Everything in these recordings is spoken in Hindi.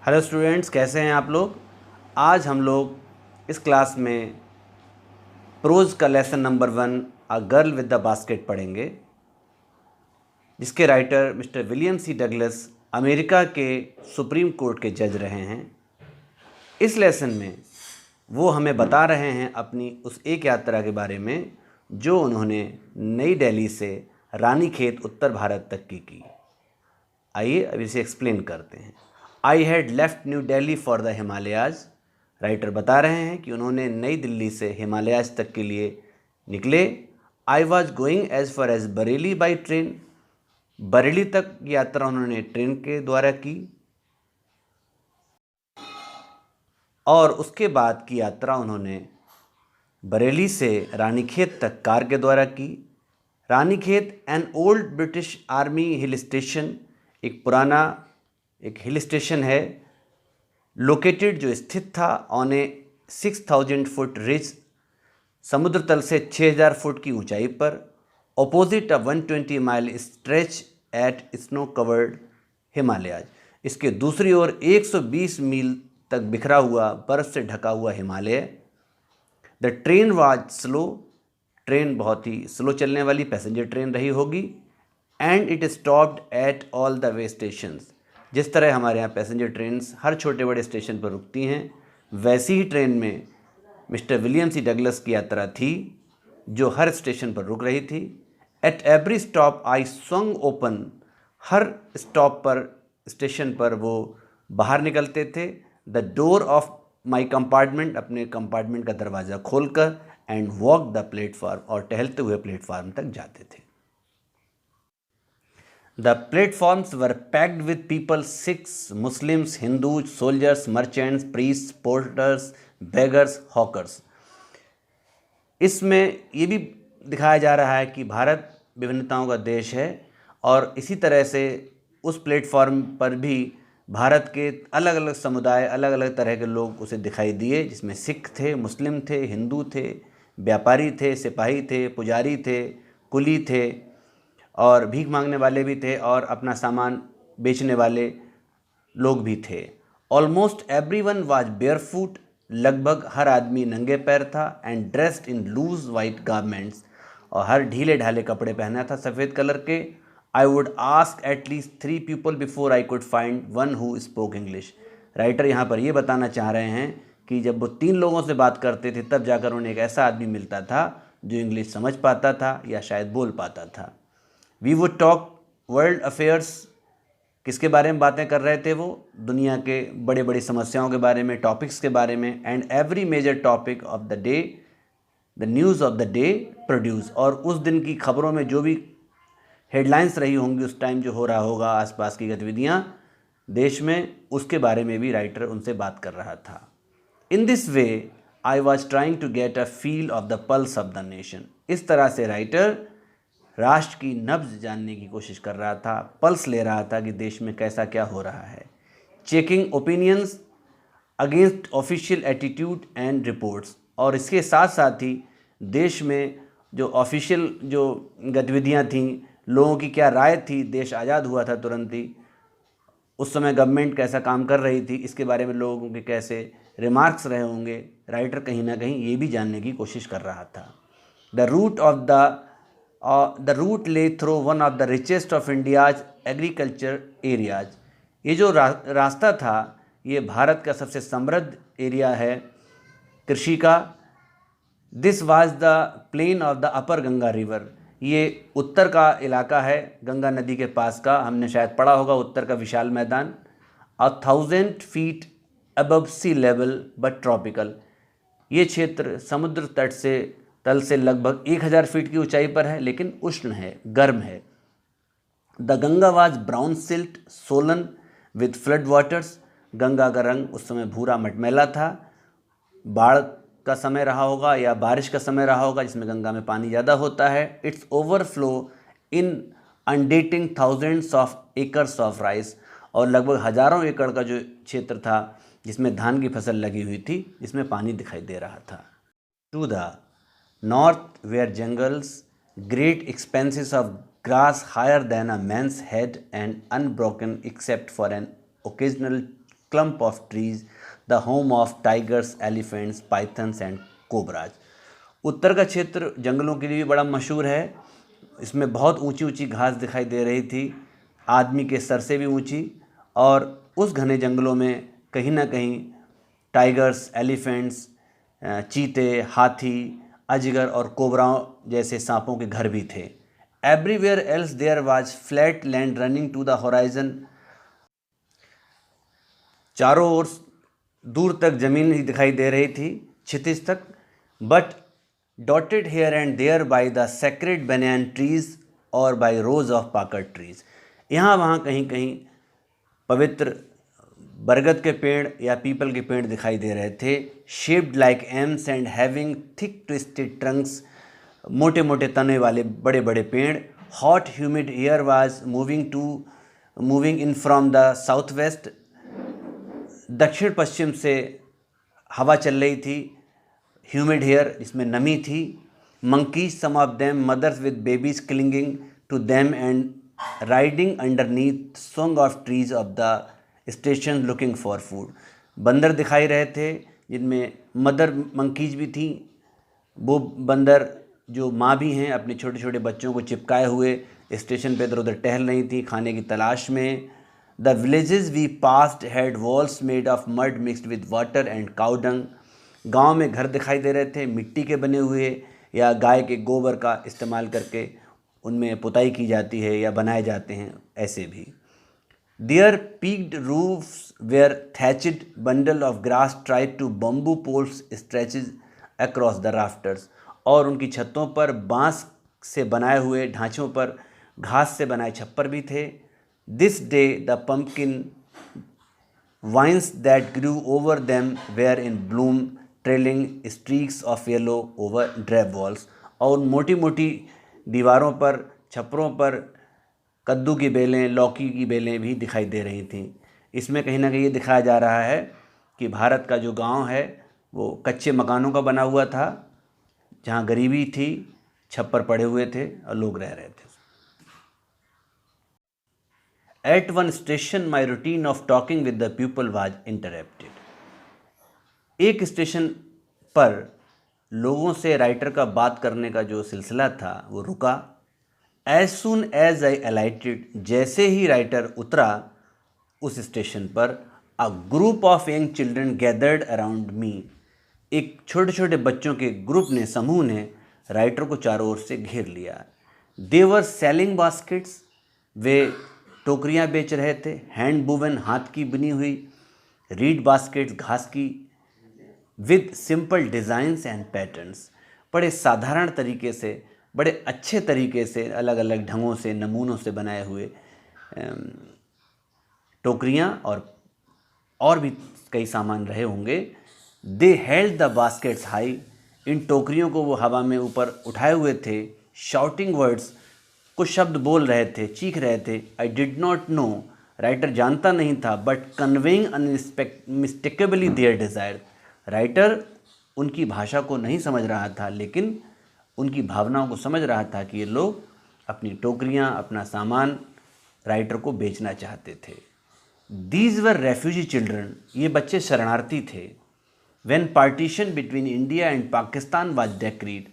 हेलो स्टूडेंट्स, कैसे हैं आप लोग। आज हम लोग इस क्लास में प्रोज का lesson number 1 a girl with the basket पढ़ेंगे, जिसके writer mister William C Douglas America के सुप्रीम कोर्ट के जज रहे हैं। इस लेसन में वो हमें बता रहे हैं अपनी उस एक यात्रा के बारे में जो उन्होंने नई दिल्ली से रानीखेत उत्तर भारत तक की। आइए अब इसे एक्सप्लेन करते हैं। I had left new Delhi for the Himalayas. Writer बता रहे हैं कि उन्होंने नई दिल्ली से हिमालयाज तक के लिए निकले। I was going as far as Bareilly by train. Bareilly तक यात्रा उन्होंने ट्रेन के द्वारा की और उसके बाद की यात्रा उन्होंने बरेली से रानीखेत तक कार के द्वारा की। Ranikhet an old British army hill station, एक पुराना एक हिल स्टेशन है, लोकेटेड जो स्थित था ऑन ए 6000 फुट रिज, समुद्र तल से 6000 फुट की ऊंचाई पर, opposite a 120 mile stretch at snow covered Himalayas. इसके दूसरी ओर 120 मील तक बिखरा हुआ बर्फ से ढका हुआ Himalaya. The train was slow, train बहुत ही स्लो चलने वाली पैसेंजर ट्रेन रही होगी। And it stopped at all the way stations. जिस तरह हमारे यहाँ पैसेंजर ट्रेन्स हर छोटे बड़े स्टेशन पर रुकती हैं, वैसी ही ट्रेन में मिस्टर विलियम सी डगलस की यात्रा थी जो हर स्टेशन पर रुक रही थी। At every stop I swung open. Her stop पर स्टेशन पर वो बाहर निकलते थे। The door of my compartment, अपने कंपार्टमेंट का दरवाज़ा खोलकर, एंड वॉक द प्लेटफॉर्म, और टहलते हुए प्लेटफॉर्म तक जाते थे। The platforms were packed with people, Sikhs, Muslims, Hindus, soldiers, merchants, priests, porters, beggars, hawkers. इसमें ये भी दिखाया जा रहा है कि भारत विभिन्नताओं का देश है और इसी तरह से उस प्लेटफॉर्म पर भी भारत के अलग अलग समुदाय, अलग अलग तरह के लोग उसे दिखाई दिए, जिसमें सिख थे, मुस्लिम थे, हिंदू थे, व्यापारी थे, सिपाही थे, पुजारी थे, कुली थे और भीख मांगने वाले भी थे और अपना सामान बेचने वाले लोग भी थे। ऑलमोस्ट एवरीवन वाज बेयरफुट, लगभग हर आदमी नंगे पैर था। And dressed in loose white garments, और हर ढीले ढाले कपड़े पहना था सफ़ेद कलर के। I would ask at least 3 people before I could find one who spoke English. Writer यहाँ पर ये बताना चाह रहे हैं कि जब वो 3 लोगों से बात करते थे तब जाकर उन्हें एक ऐसा आदमी मिलता था जो इंग्लिश समझ पाता था या शायद बोल पाता था। We would talk world affairs. किसके बारे में बातें कर रहे थे वो? दुनिया के बड़े बड़ी समस्याओं के बारे में, टॉपिक्स के बारे में। And every major topic of the day, the news of the day produce, और उस दिन की खबरों में जो भी हेडलाइंस रही होंगी, उस टाइम जो हो रहा होगा आसपास की गतिविधियाँ देश में, उसके बारे में भी राइटर उनसे बात कर रहा था। In this way I was trying to get a feel of the pulse of the nation. इस तरह से राइटर राष्ट्र की नब्ज जानने की कोशिश कर रहा था, पल्स ले रहा था कि देश में कैसा क्या हो रहा है। Checking opinions against official attitude and reports, और इसके साथ साथ ही देश में जो ऑफिशियल जो गतिविधियां थीं, लोगों की क्या राय थी, देश आज़ाद हुआ था तुरंत ही, उस समय गवर्नमेंट कैसा काम कर रही थी, इसके बारे में लोगों के कैसे रिमार्क्स रहे होंगे। राइटर कहीं ना कहीं ये भी जानने की कोशिश कर रहा था। द रूट ले through one of the richest of India's agriculture areas. ये जो रास्ता था, ये भारत का सबसे समृद्ध एरिया है कृषि का। This was the plain of the upper Ganga river. ये उत्तर का इलाका है, गंगा नदी के पास का। हमने शायद पढ़ा होगा उत्तर का विशाल मैदान। 1000 feet above sea level but tropical. ये क्षेत्र समुद्र तल से लगभग 1000 फीट की ऊंचाई पर है, लेकिन उष्ण है, गर्म है। The Ganga was brown silt Solan with flood waters. Ganga का रंग उस समय भूरा मटमैला था। बाढ़ का समय रहा होगा या बारिश का समय रहा होगा, जिसमें गंगा में पानी ज़्यादा होता है। It's overflow in inundating thousands of acres of rice, और लगभग हज़ारों एकड़ का जो क्षेत्र था जिसमें धान की फसल लगी हुई थी, जिसमें पानी दिखाई दे रहा था। To the north were jungles, great expanses of grass higher than a man's head and unbroken except for an occasional clump of trees, the home of tigers, elephants, pythons and cobras. उत्तर का क्षेत्र जंगलों के लिए भी बड़ा मशहूर है। इसमें बहुत ऊंची ऊंची घास दिखाई दे रही थी, आदमी के सर से भी ऊंची, और उस घने जंगलों में कहीं ना कहीं टाइगर्स, एलिफेंट्स, चीते, हाथी, अजगर और कोबराओं जैसे सांपों के घर भी थे। Everywhere else there was flat land running to the horizon. चारों ओर दूर तक जमीन ही दिखाई दे रही थी, क्षितिज तक, but dotted here and there by the sacred banyan trees और by rows of pakad trees. यहाँ वहाँ कहीं कहीं पवित्र बरगद के पेड़ या पीपल के पेड़ दिखाई दे रहे थे। Shaped like AIIMS and having thick twisted Trunks, मोटे मोटे तने वाले बड़े बड़े पेड़। Hot humid air was moving in from the south west, दक्षिण पश्चिम से हवा चल रही थी। ह्यूमिड एयर, जिसमें नमी थी। Monkeys, some of them mothers with babies clinging to them and riding underneath song of trees of the station looking for food. बंदर दिखाई रहे थे जिनमें मदर मंकीज भी थी। वो बंदर जो माँ भी हैं, अपने छोटे छोटे बच्चों को चिपकाए हुए स्टेशन पे इधर उधर टहल रही थी खाने की तलाश में। The villages we passed had walls made of mud mixed with water and cow dung. गाँव में घर दिखाई दे रहे थे, मिट्टी के बने हुए या गाय के गोबर का इस्तेमाल करके उनमें पुताई की जाती है या बनाए जाते हैं, ऐसे भी। Their peaked roofs were thatched, bundle of grass tied to bamboo poles stretches across the rafters। और उनकी छतों पर बांस से बनाए हुए ढांचों पर घास से बनाए छप्पर भी थे। This day the pumpkin vines that grew over them were in bloom, trailing streaks of yellow over drab walls। और मोटी मोटी दीवारों पर, छप्परों पर कद्दू की बेलें, लौकी की बेलें भी दिखाई दे रही थीं। इसमें कहीं ना कहीं ये दिखाया जा रहा है कि भारत का जो गांव है वो कच्चे मकानों का बना हुआ था, जहां गरीबी थी, छप्पर पड़े हुए थे और लोग रह रहे थे। At one station my routine of talking with the people was interrupted। एक स्टेशन पर लोगों से राइटर का बात करने का जो सिलसिला था वो रुका। As soon as I alighted, जैसे ही राइटर उतरा उस स्टेशन पर, a group of young children gathered around me। एक छोटे छोटे बच्चों के ग्रुप ने, समूह ने राइटर को चारों ओर से घेर लिया। They were selling baskets, वे टोकरियां बेच रहे थे। हैंड वुवन, हाथ की बनी हुई। रीड बास्केट्स, घास की। With simple designs and patterns, बड़े साधारण तरीके से, बड़े अच्छे तरीके से, अलग अलग ढंगों से, नमूनों से बनाए हुए टोकरियां और भी कई सामान रहे होंगे। They held the baskets high, इन टोकरियों को वो हवा में ऊपर उठाए हुए थे। शाउटिंग वर्ड्स, कुछ शब्द बोल रहे थे, चीख रहे थे। I did not know, writer जानता नहीं था, but conveying unmistakably their desire. Writer उनकी भाषा को नहीं समझ रहा था, लेकिन उनकी भावनाओं को समझ रहा था कि ये लोग अपनी टोकरियां, अपना सामान राइटर को बेचना चाहते थे। दीज वर रेफ्यूजी चिल्ड्रन, ये बच्चे शरणार्थी थे। When partition between India and Pakistan was decreed,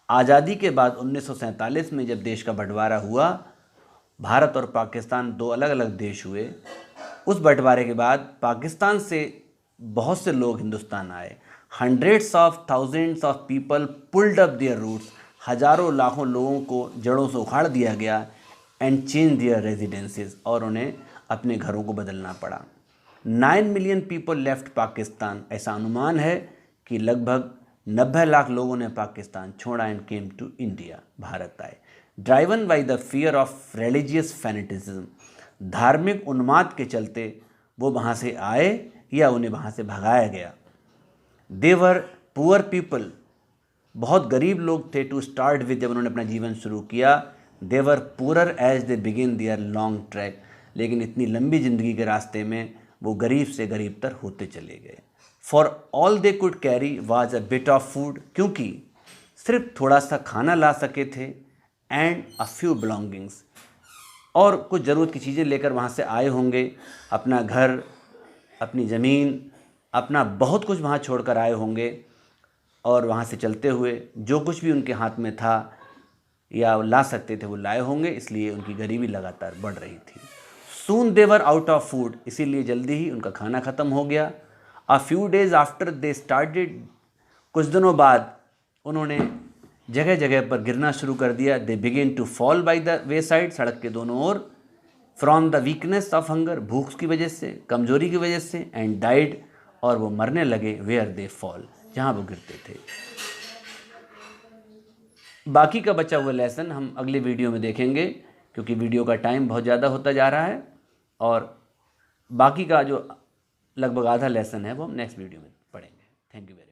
आज़ादी के बाद 1947 में जब देश का बंटवारा हुआ, भारत और पाकिस्तान दो अलग अलग देश हुए। उस बंटवारे के बाद पाकिस्तान से बहुत से लोग हिंदुस्तान आए। Hundreds of thousands of people pulled up their roots, हजारों लाखों लोगों को जड़ों से उखाड़ दिया गया। एंड चेंज देयर रेजिडेंसेस, और उन्हें अपने घरों को बदलना पड़ा। 9 मिलियन पीपल लेफ्ट पाकिस्तान, ऐसा अनुमान है कि लगभग 90 लाख लोगों ने पाकिस्तान छोड़ा and came to India, Bharat आए। Driven by the fear of religious fanaticism, धार्मिक उन्माद के चलते वो वहाँ से आए या उन्हें वहाँ से भगाया गया। देवर पुअर पीपल, बहुत गरीब लोग थे टू स्टार्ट विद, जब उन्होंने अपना जीवन शुरू किया। They were poor as they begin their long track, लेकिन इतनी लंबी ज़िंदगी के रास्ते में वो गरीब से गरीब तर होते चले गए। For all they could carry was a bit of food, क्योंकि सिर्फ थोड़ा सा खाना ला सके थे। एंड अ फ्यू बिलोंगिंग्स, और कुछ ज़रूरत की चीज़ें लेकर वहाँ से आए होंगे। अपना घर, अपनी ज़मीन, अपना बहुत कुछ वहाँ छोड़कर आए होंगे और वहाँ से चलते हुए जो कुछ भी उनके हाथ में था या ला सकते थे वो लाए होंगे, इसलिए उनकी गरीबी लगातार बढ़ रही थी। सून देवर आउट ऑफ फूड, इसीलिए जल्दी ही उनका खाना ख़त्म हो गया। A few days after they started, कुछ दिनों बाद उन्होंने जगह जगह पर गिरना शुरू कर दिया। They began to fall by the wayside, सड़क के दोनों ओर। From the weakness of hunger, भूख की वजह से, कमजोरी की वजह से। एंड डाइड, और वो मरने लगे। वेयर दे फॉल, जहाँ वो गिरते थे। बाकी का बचा हुआ लेसन हम अगले वीडियो में देखेंगे, क्योंकि वीडियो का टाइम बहुत ज़्यादा होता जा रहा है, और बाकी का जो लगभग आधा लेसन है वो हम नेक्स्ट वीडियो में पढ़ेंगे। Thank you very much.